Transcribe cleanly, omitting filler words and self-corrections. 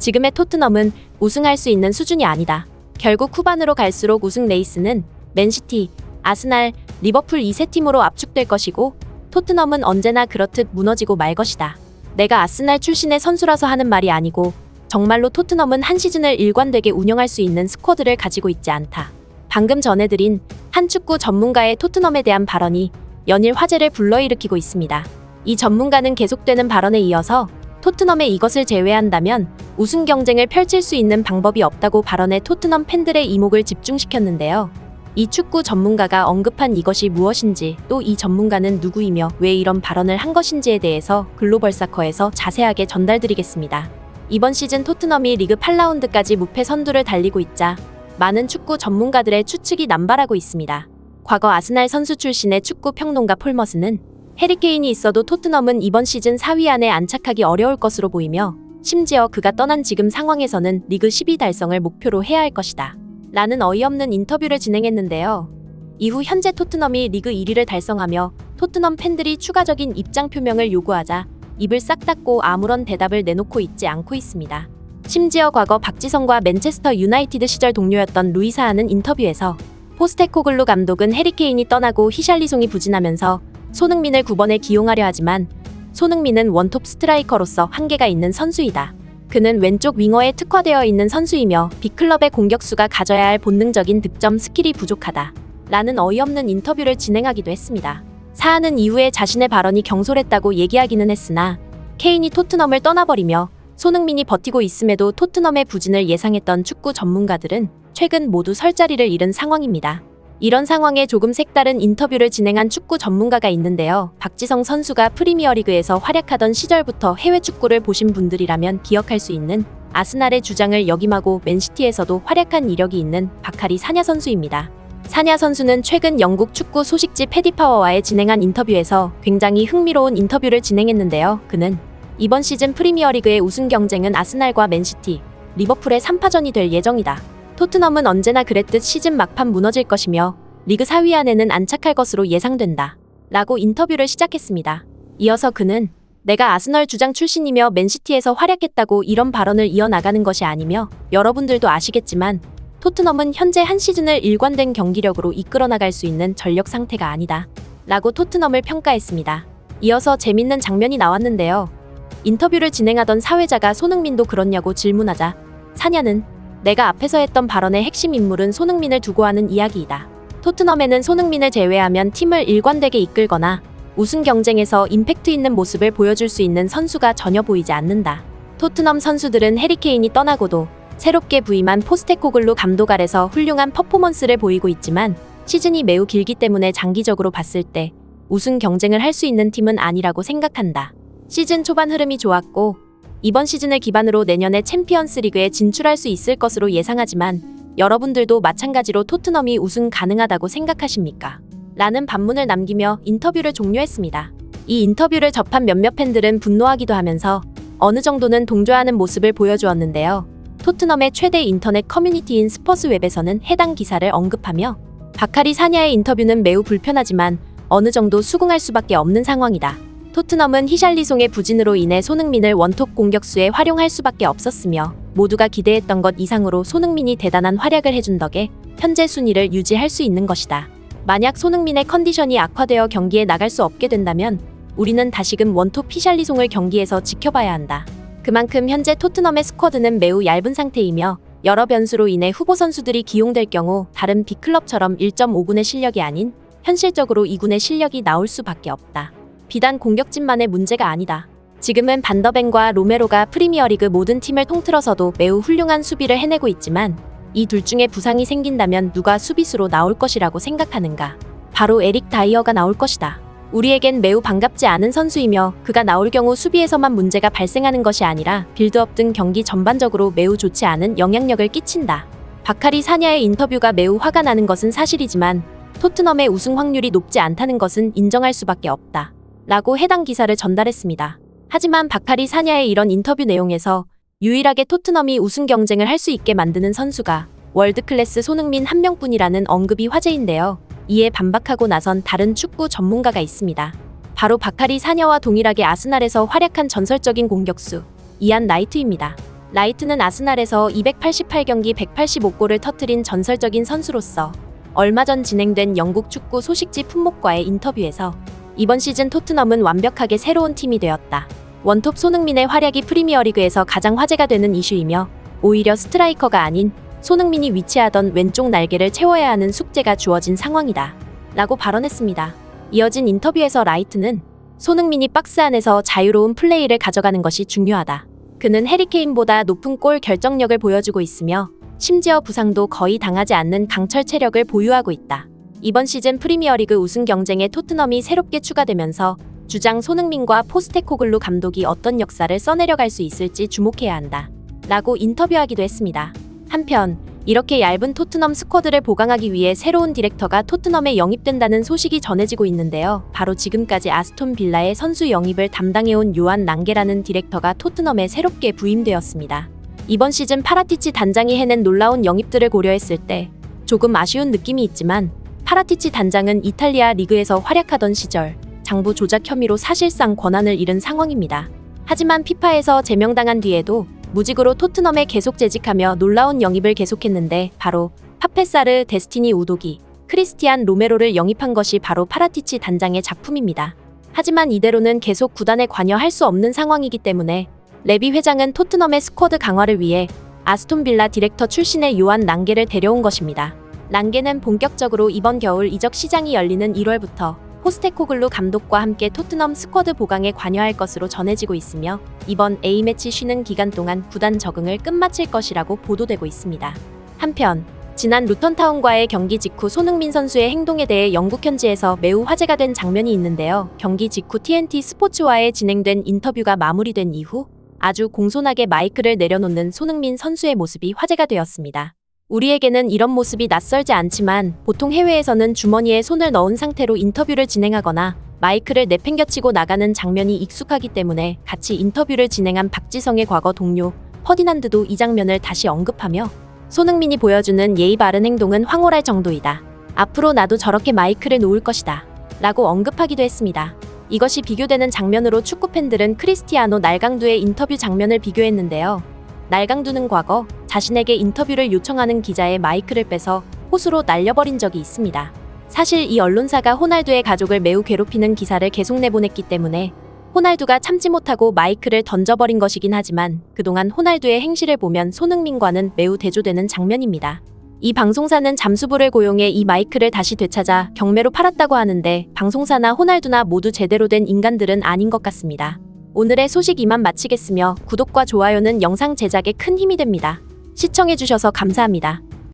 지금의 토트넘은 우승할 수 있는 수준이 아니다. 결국 후반으로 갈수록 우승 레이스는 맨시티, 아스날, 리버풀 이 세 팀으로 압축될 것이고 토트넘은 언제나 그렇듯 무너지고 말 것이다. 내가 아스날 출신의 선수라서 하는 말이 아니고 정말로 토트넘은 한 시즌을 일관되게 운영할 수 있는 스쿼드를 가지고 있지 않다. 방금 전해드린 한 축구 전문가의 토트넘에 대한 발언이 연일 화제를 불러일으키고 있습니다. 이 전문가는 계속되는 발언에 이어서 토트넘에 이것을 제외한다면 우승 경쟁을 펼칠 수 있는 방법이 없다고 발언해 토트넘 팬들의 이목을 집중시켰는데요. 이 축구 전문가가 언급한 이것이 무엇인지, 또 이 전문가는 누구이며 왜 이런 발언을 한 것인지에 대해서 글로벌 사커에서 자세하게 전달드리겠습니다. 이번 시즌 토트넘이 리그 8라운드까지 무패 선두를 달리고 있자 많은 축구 전문가들의 추측이 남발하고 있습니다. 과거 아스날 선수 출신의 축구 평론가 폴머스는 해리케인이 있어도 토트넘은 이번 시즌 4위 안에 안착하기 어려울 것으로 보이며 심지어 그가 떠난 지금 상황에서는 리그 10위 달성을 목표로 해야 할 것이다 라는 어이없는 인터뷰를 진행했는데요. 이후 현재 토트넘이 리그 1위를 달성하며 토트넘 팬들이 추가적인 입장 표명을 요구하자 입을 싹 닫고 아무런 대답을 내놓고 있지 않고 있습니다. 심지어 과거 박지성과 맨체스터 유나이티드 시절 동료였던 루이사하는 인터뷰에서 포스테코글루 감독은 해리케인이 떠나고 히샬리송이 부진하면서 손흥민을 9번에 기용하려 하지만 손흥민은 원톱 스트라이커로서 한계가 있는 선수이다. 그는 왼쪽 윙어에 특화되어 있는 선수이며 빅클럽의 공격수가 가져야 할 본능적인 득점 스킬이 부족하다 라는 어이없는 인터뷰를 진행하기도 했습니다. 사하는 이후에 자신의 발언이 경솔했다고 얘기하기는 했으나 케인이 토트넘을 떠나버리며 손흥민이 버티고 있음에도 토트넘의 부진을 예상했던 축구 전문가들은 최근 모두 설 자리를 잃은 상황입니다. 이런 상황에 조금 색다른 인터뷰를 진행한 축구 전문가가 있는데요. 박지성 선수가 프리미어리그에서 활약하던 시절부터 해외 축구를 보신 분들이라면 기억할 수 있는 아스날의 주장을 역임하고 맨시티에서도 활약한 이력이 있는 바카리 사냐 선수입니다. 사냐 선수는 최근 영국 축구 소식지 패디파워와의 진행한 인터뷰에서 굉장히 흥미로운 인터뷰를 진행했는데요. 그는 이번 시즌 프리미어리그의 우승 경쟁은 아스날과 맨시티, 리버풀의 3파전이 될 예정이다. 토트넘은 언제나 그랬듯 시즌 막판 무너질 것이며 리그 4위 안에는 안착할 것으로 예상된다 라고 인터뷰를 시작했습니다. 이어서 그는 내가 아스널 주장 출신이며 맨시티에서 활약했다고 이런 발언을 이어나가는 것이 아니며 여러분들도 아시겠지만 토트넘은 현재 한 시즌을 일관된 경기력으로 이끌어 나갈 수 있는 전력 상태가 아니다 라고 토트넘을 평가했습니다. 이어서 재밌는 장면이 나왔는데요. 인터뷰를 진행하던 사회자가 손흥민도 그렇냐고 질문하자 사냐는 내가 앞에서 했던 발언의 핵심 인물은 손흥민을 두고 하는 이야기이다. 토트넘에는 손흥민을 제외하면 팀을 일관되게 이끌거나 우승 경쟁에서 임팩트 있는 모습을 보여줄 수 있는 선수가 전혀 보이지 않는다. 토트넘 선수들은 해리케인이 떠나고도 새롭게 부임한 포스테코글루 감독 아래서 훌륭한 퍼포먼스를 보이고 있지만 시즌이 매우 길기 때문에 장기적으로 봤을 때 우승 경쟁을 할 수 있는 팀은 아니라고 생각한다. 시즌 초반 흐름이 좋았고 이번 시즌을 기반으로 내년에 챔피언스 리그에 진출할 수 있을 것으로 예상하지만 여러분들도 마찬가지로 토트넘이 우승 가능하다고 생각하십니까? 라는 반문을 남기며 인터뷰를 종료했습니다. 이 인터뷰를 접한 몇몇 팬들은 분노하기도 하면서 어느 정도는 동조하는 모습을 보여주었는데요. 토트넘의 최대 인터넷 커뮤니티인 스퍼스웹에서는 해당 기사를 언급하며 바카리 사냐의 인터뷰는 매우 불편하지만 어느 정도 수긍할 수밖에 없는 상황이다. 토트넘은 히샬리송의 부진으로 인해 손흥민을 원톱 공격수에 활용할 수밖에 없었으며 모두가 기대했던 것 이상으로 손흥민이 대단한 활약을 해준 덕에 현재 순위를 유지할 수 있는 것이다. 만약 손흥민의 컨디션이 악화되어 경기에 나갈 수 없게 된다면 우리는 다시금 원톱 히샬리송을 경기에서 지켜봐야 한다. 그만큼 현재 토트넘의 스쿼드는 매우 얇은 상태이며 여러 변수로 인해 후보 선수들이 기용될 경우 다른 B클럽처럼 1.5군의 실력이 아닌 현실적으로 2군의 실력이 나올 수밖에 없다. 비단 공격진만의 문제가 아니다. 지금은 반더벤과 로메로가 프리미어리그 모든 팀을 통틀어서도 매우 훌륭한 수비를 해내고 있지만 이 둘 중에 부상이 생긴다면 누가 수비수로 나올 것이라고 생각하는가? 바로 에릭 다이어가 나올 것이다. 우리에겐 매우 반갑지 않은 선수이며 그가 나올 경우 수비에서만 문제가 발생하는 것이 아니라 빌드업 등 경기 전반적으로 매우 좋지 않은 영향력을 끼친다. 바카리 사냐의 인터뷰가 매우 화가 나는 것은 사실이지만 토트넘의 우승 확률이 높지 않다는 것은 인정할 수밖에 없다. 라고 해당 기사를 전달했습니다. 하지만 바카리 사냐의 이런 인터뷰 내용에서 유일하게 토트넘이 우승 경쟁을 할 수 있게 만드는 선수가 월드클래스 손흥민 한 명뿐이라는 언급이 화제인데요. 이에 반박하고 나선 다른 축구 전문가가 있습니다. 바로 바카리 사냐와 동일하게 아스날에서 활약한 전설적인 공격수 이안 나이트입니다. 라이트는 아스날에서 288경기 185골을 터뜨린 전설적인 선수로서 얼마 전 진행된 영국 축구 소식지 품목과의 인터뷰에서 이번 시즌 토트넘은 완벽하게 새로운 팀이 되었다. 원톱 손흥민의 활약이 프리미어리그에서 가장 화제가 되는 이슈이며 오히려 스트라이커가 아닌 손흥민이 위치하던 왼쪽 날개를 채워야 하는 숙제가 주어진 상황이다. 라고 발언했습니다. 이어진 인터뷰에서 라이트는 손흥민이 박스 안에서 자유로운 플레이를 가져가는 것이 중요하다. 그는 해리케인보다 높은 골 결정력을 보여주고 있으며 심지어 부상도 거의 당하지 않는 강철 체력을 보유하고 있다. 이번 시즌 프리미어리그 우승 경쟁에 토트넘이 새롭게 추가되면서 주장 손흥민과 포스테코글루 감독이 어떤 역사를 써내려갈 수 있을지 주목해야 한다. 라고 인터뷰하기도 했습니다. 한편 이렇게 얇은 토트넘 스쿼드를 보강하기 위해 새로운 디렉터가 토트넘에 영입된다는 소식이 전해지고 있는데요. 바로 지금까지 아스톤 빌라의 선수 영입을 담당해온 요한 랑게라는 디렉터가 토트넘에 새롭게 부임되었습니다. 이번 시즌 파라티치 단장이 해낸 놀라운 영입들을 고려했을 때 조금 아쉬운 느낌이 있지만 파라티치 단장은 이탈리아 리그에서 활약하던 시절 장부 조작 혐의로 사실상 권한을 잃은 상황입니다. 하지만 피파에서 제명당한 뒤에도 무직으로 토트넘에 계속 재직하며 놀라운 영입을 계속했는데 바로 파페사르, 데스티니 우도기, 크리스티안 로메로를 영입한 것이 바로 파라티치 단장의 작품입니다. 하지만 이대로는 계속 구단에 관여할 수 없는 상황이기 때문에 레비 회장은 토트넘의 스쿼드 강화를 위해 아스톤 빌라 디렉터 출신의 요한 랑게를 데려온 것입니다. 랑게는 본격적으로 이번 겨울 이적 시장이 열리는 1월부터 포스테코글루 감독과 함께 토트넘 스쿼드 보강에 관여할 것으로 전해지고 있으며 이번 A매치 쉬는 기간 동안 구단 적응을 끝마칠 것이라고 보도되고 있습니다. 한편 지난 루턴타운과의 경기 직후 손흥민 선수의 행동에 대해 영국 현지에서 매우 화제가 된 장면이 있는데요. 경기 직후 TNT 스포츠와의 진행된 인터뷰가 마무리된 이후 아주 공손하게 마이크를 내려놓는 손흥민 선수의 모습이 화제가 되었습니다. 우리에게는 이런 모습이 낯설지 않지만 보통 해외에서는 주머니에 손을 넣은 상태로 인터뷰를 진행하거나 마이크를 내팽겨치고 나가는 장면이 익숙하기 때문에 같이 인터뷰를 진행한 박지성의 과거 동료 퍼디난드도 이 장면을 다시 언급하며 손흥민이 보여주는 예의 바른 행동은 황홀할 정도이다. 앞으로 나도 저렇게 마이크를 놓을 것이다. 라고 언급하기도 했습니다. 이것이 비교되는 장면으로 축구팬들은 크리스티아노 날강두의 인터뷰 장면을 비교했는데요. 날강두는 과거 자신에게 인터뷰를 요청하는 기자의 마이크를 빼서 호수로 날려버린 적이 있습니다. 사실 이 언론사가 호날두의 가족을 매우 괴롭히는 기사를 계속 내보냈기 때문에 호날두가 참지 못하고 마이크를 던져버린 것이긴 하지만 그동안 호날두의 행실을 보면 손흥민과는 매우 대조되는 장면입니다. 이 방송사는 잠수부를 고용해 이 마이크를 다시 되찾아 경매로 팔았다고 하는데 방송사나 호날두나 모두 제대로 된 인간들은 아닌 것 같습니다. 오늘의 소식 이만 마치겠으며 구독과 좋아요는 영상 제작에 큰 힘이 됩니다. 시청해주셔서 감사합니다.